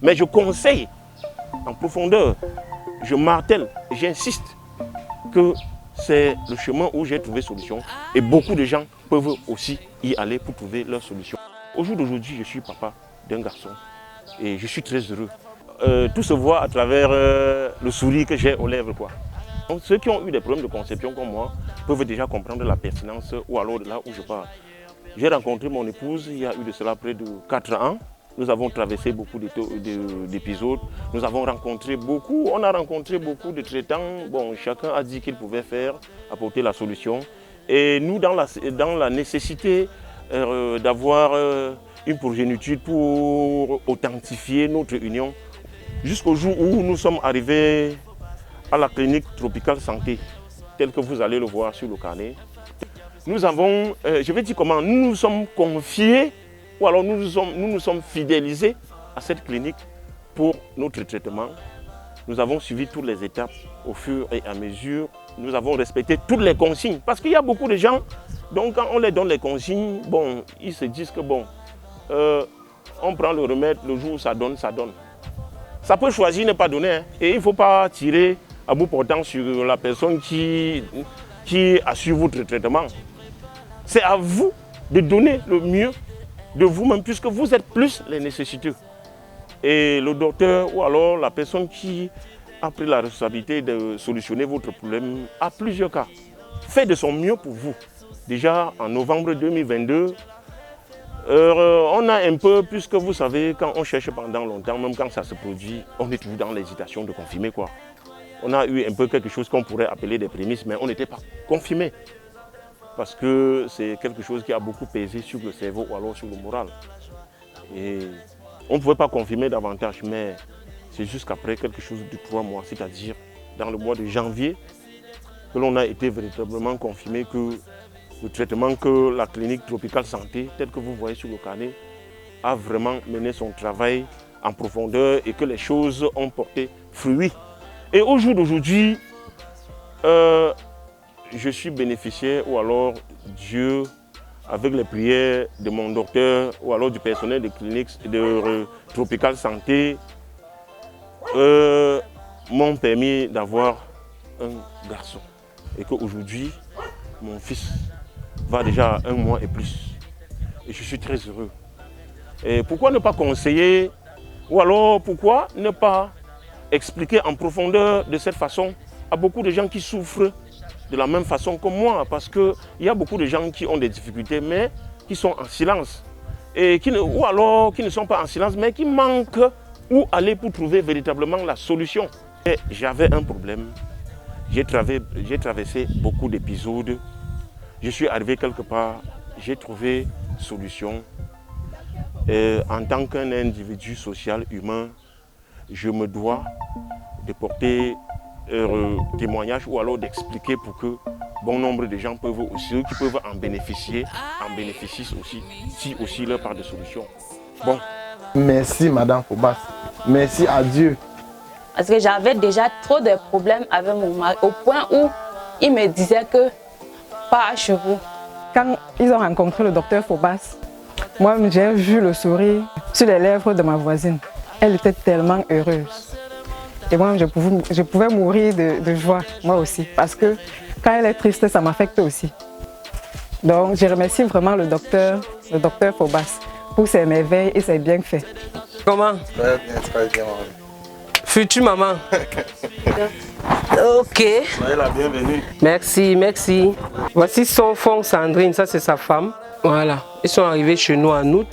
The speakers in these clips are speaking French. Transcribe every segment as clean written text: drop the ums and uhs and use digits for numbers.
Mais je conseille en profondeur, je martèle, j'insiste que c'est le chemin où j'ai trouvé solution. Et beaucoup de gens peuvent aussi y aller pour trouver leur solution. Au jour d'aujourd'hui, je suis papa d'un garçon et je suis très heureux. Tout se voit à travers le sourire que j'ai aux lèvres, quoi. Donc, ceux qui ont eu des problèmes de conception comme moi peuvent déjà comprendre la pertinence ou alors de là où je pars. J'ai rencontré mon épouse il y a eu de cela près de 4 ans. Nous avons traversé beaucoup d'épisodes. Nous avons rencontré beaucoup, on a rencontré beaucoup de traitants. Bon, chacun a dit qu'il pouvait faire, apporter la solution. Et nous, dans la nécessité d'avoir une progéniture pour authentifier notre union, jusqu'au jour où nous sommes arrivés à la clinique Tropical Santé, telle que vous allez le voir sur le carnet. Nous avons, je vais dire comment, nous nous sommes confiés ou alors nous nous sommes fidélisés à cette clinique pour notre traitement. Nous avons suivi toutes les étapes au fur et à mesure. Nous avons respecté toutes les consignes. Parce qu'il y a beaucoup de gens, donc quand on les donne les consignes, bon, ils se disent que bon, on prend le remède, le jour où ça donne, ça donne. Ça peut choisir ne pas donner, hein, et il ne faut pas tirer à bout portant sur la personne qui a suivi votre traitement. C'est à vous de donner le mieux de vous-même puisque vous êtes plus les nécessiteux. Et le docteur ou alors la personne qui a pris la responsabilité de solutionner votre problème a plusieurs cas. Fait de son mieux pour vous. Déjà en novembre 2022, on a un peu, puisque vous savez, quand on cherche pendant longtemps, même quand ça se produit, on est toujours dans l'hésitation de confirmer quoi. On a eu un peu quelque chose qu'on pourrait appeler des prémices, mais on n'était pas confirmé. Parce que c'est quelque chose qui a beaucoup pesé sur le cerveau ou alors sur le moral. Et on ne pouvait pas confirmer davantage, mais c'est jusqu'après quelque chose de 3 mois, c'est-à-dire dans le mois de janvier, que l'on a été véritablement confirmé que le traitement que la clinique Tropical Santé, tel que vous voyez sur le carnet, a vraiment mené son travail en profondeur et que les choses ont porté fruit. Et au jour d'aujourd'hui, je suis bénéficiaire ou alors Dieu, avec les prières de mon docteur ou alors du personnel de clinique de Tropical Santé, m'ont permis d'avoir un garçon. Et qu'aujourd'hui, mon fils va déjà à 1 mois et plus. Et je suis très heureux. Et pourquoi ne pas conseiller ou alors pourquoi ne pas expliquer en profondeur de cette façon à beaucoup de gens qui souffrent de la même façon que moi, parce qu'il y a beaucoup de gens qui ont des difficultés, mais qui sont en silence. Et ou alors qui ne sont pas en silence, mais qui manquent où aller pour trouver véritablement la solution. J'avais un problème, j'ai traversé beaucoup d'épisodes, je suis arrivé quelque part, j'ai trouvé solution. Et en tant qu'un individu social, humain, je me dois de porter témoignage ou alors d'expliquer pour que bon nombre de gens peuvent aussi, ceux qui peuvent en bénéficient aussi, si aussi leur part de solution. Bon. Merci Madame Phobas, merci à Dieu. Parce que j'avais déjà trop de problèmes avec mon mari, au point où il me disait que pas à chevaux. Quand ils ont rencontré le docteur Phobas, moi j'ai vu le sourire sur les lèvres de ma voisine. Elle était tellement heureuse. Et moi, je pouvais mourir de joie, moi aussi. Parce que quand elle est triste, ça m'affecte aussi. Donc, je remercie vraiment le docteur Phobas pour ses merveilles et ses bienfaits. Comment? Très bien, très bien. Future maman. Ok. Soyez la bienvenue. Merci, merci. Voici son fond Sandrine, ça c'est sa femme. Voilà. Ils sont arrivés chez nous en août.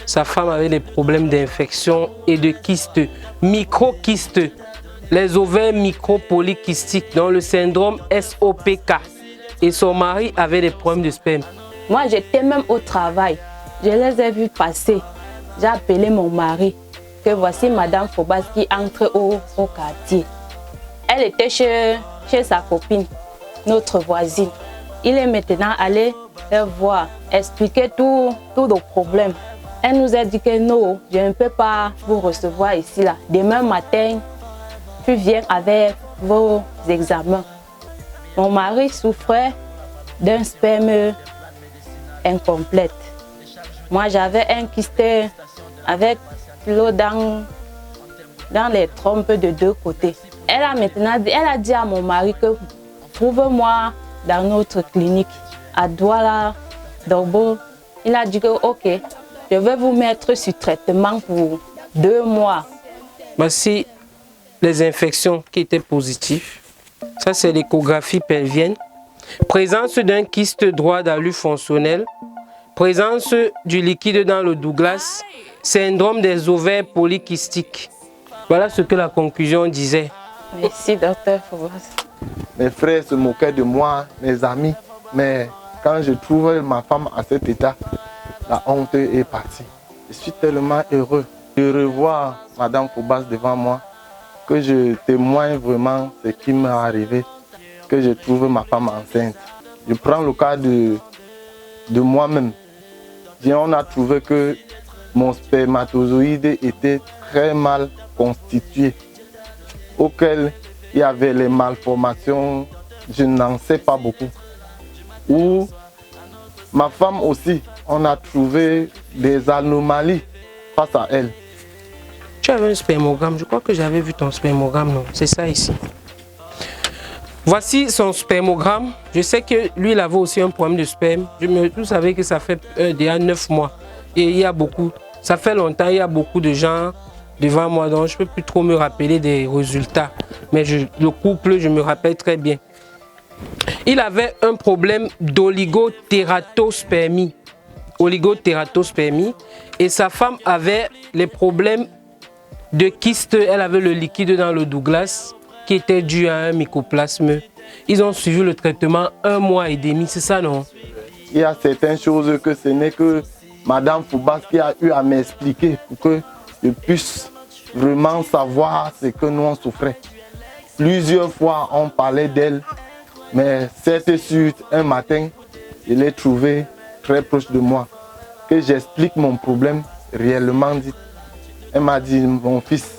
Sa femme avait des problèmes d'infection et de kystes, micro-kystes. Les ovaires micropolykystiques, dans le syndrome SOPK. Et son mari avait des problèmes de sperme. Moi, j'étais même au travail. Je les ai vus passer. J'ai appelé mon mari, que voici Madame Phobas qui entre au quartier. Elle était chez sa copine, notre voisine. Il est maintenant allé les voir, expliquer tous nos problèmes. Elle nous a dit que non, je ne peux pas vous recevoir ici. Là. Demain matin, tu viens avec vos examens. Mon mari souffrait d'un sperme incomplète. Moi, j'avais un kyste avec l'eau dans dans les trompes de deux côtés. Elle a dit à mon mari que trouve-moi dans notre clinique à Douala, Dorbo. Il a dit que ok, je vais vous mettre sur traitement pour 2 mois. Voici les infections qui étaient positives. Ça, c'est l'échographie pelvienne. Présence d'un kyste droit d'alu fonctionnel. Présence du liquide dans le Douglas. Syndrome des ovaires polykystiques. Voilà ce que la conclusion disait. Merci, docteur Phobos. Mes frères se moquaient de moi, mes amis, mais quand je trouve ma femme à cet état, la honte est partie. Je suis tellement heureux de revoir Madame Phobos devant moi, que je témoigne vraiment ce qui m'est arrivé, que je trouve ma femme enceinte. Je prends le cas de moi-même. On a trouvé que mon spermatozoïde était très mal constitué, auquel il y avait les malformations, je n'en sais pas beaucoup. Ou ma femme aussi, on a trouvé des anomalies face à elle. Tu avais un spermogramme, je crois que j'avais vu ton spermogramme, non? C'est ça ici. Voici son spermogramme. Je sais que lui, il avait aussi un problème de sperme. Vous savez que ça fait déjà 9 mois. Et il y a beaucoup, ça fait longtemps, il y a beaucoup de gens devant moi, donc je ne peux plus trop me rappeler des résultats. Mais le couple, je me rappelle très bien. Il avait un problème d'oligotératospermie. Oligotératospermie. Et sa femme avait les problèmes de kyste. Elle avait le liquide dans le Douglas qui était dû à un mycoplasme. Ils ont suivi le traitement 1 mois et demi, c'est ça, non? Il y a certaines choses que ce n'est que Madame Phobos qui a eu à m'expliquer pour que je puisse vraiment savoir ce que nous on souffrait. Plusieurs fois on parlait d'elle, mais cette suite, un matin, je l'ai trouvée très proche de moi. Que j'explique mon problème réellement dit. Elle m'a dit, mon fils,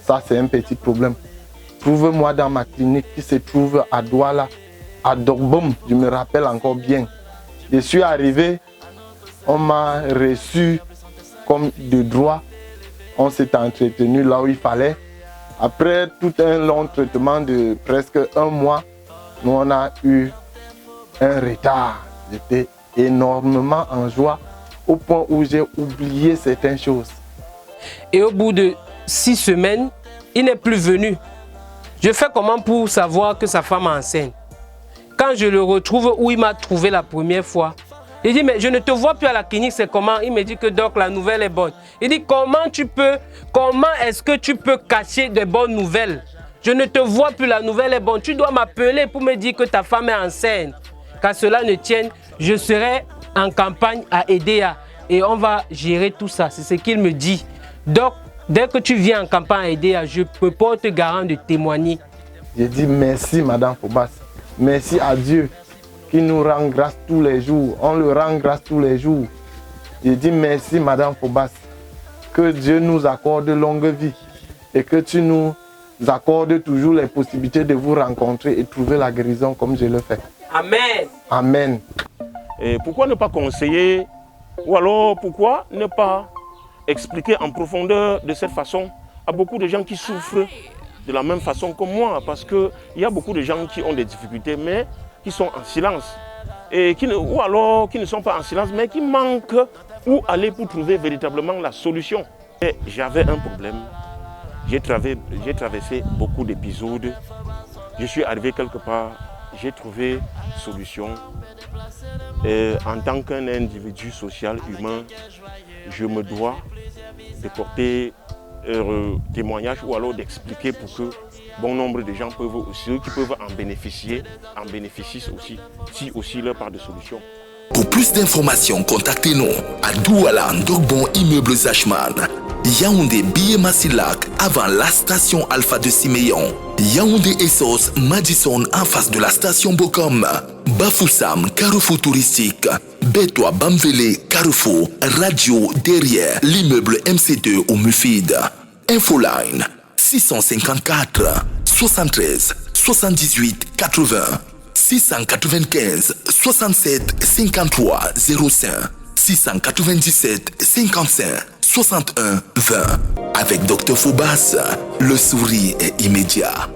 ça c'est un petit problème. Trouve-moi dans ma clinique qui se trouve à Douala, à Dogbom, je me rappelle encore bien. Je suis arrivé, on m'a reçu comme de droit. On s'est entretenu là où il fallait. Après tout un long traitement de presque 1 mois, nous on a eu un retard. J'étais énormément en joie au point où j'ai oublié certaines choses. Et au bout de 6 semaines, il n'est plus venu. Je fais comment pour savoir que sa femme est enceinte? Quand je le retrouve où il m'a trouvé la première fois, il dit, mais je ne te vois plus à la clinique, c'est comment? Il me dit que donc la nouvelle est bonne. Il dit, comment est-ce que tu peux cacher des bonnes nouvelles? Je ne te vois plus, la nouvelle est bonne. Tu dois m'appeler pour me dire que ta femme est enceinte. Qu'à cela ne tienne, je serai en campagne à EDEA et on va gérer tout ça. C'est ce qu'il me dit. Donc, dès que tu viens en campagne à EDEA, je peux porter garant de témoigner. J'ai dit merci Madame Phobos. Merci à Dieu qui nous rend grâce tous les jours. On le rend grâce tous les jours. J'ai dit merci Madame Phobos. Que Dieu nous accorde longue vie et que tu nous accordes toujours les possibilités de vous rencontrer et trouver la guérison comme je le fais. Amen. Amen. Et pourquoi ne pas conseiller ou alors pourquoi ne pas expliquer en profondeur de cette façon à beaucoup de gens qui souffrent de la même façon que moi, parce qu'il y a beaucoup de gens qui ont des difficultés mais qui sont en silence et ou alors qui ne sont pas en silence mais qui manquent où aller pour trouver véritablement la solution. Et j'avais un problème, j'ai traversé beaucoup d'épisodes, je suis arrivé quelque part, j'ai trouvé solution. Et en tant qu'un individu social, humain, je me dois de porter témoignage ou alors d'expliquer pour que bon nombre de gens peuvent aussi, ceux qui peuvent en bénéficient aussi, si aussi leur part de solution. Pour plus d'informations, contactez-nous à Douala, Dogbon, Immeuble Zachman, Yaoundé, Bié-Massilac, avant la station Alpha de Siméon, Yaoundé Essos, Madison, en face de la station Bokom, Bafoussam, Carrefour touristique, Bétois, Bamvélé, Carrefour, Radio, derrière l'immeuble MC2 au Mufid. Infoline 654 73 78 80 695 67 53 05 697 55 61 20. Avec Dr Phobas, le sourire est immédiat.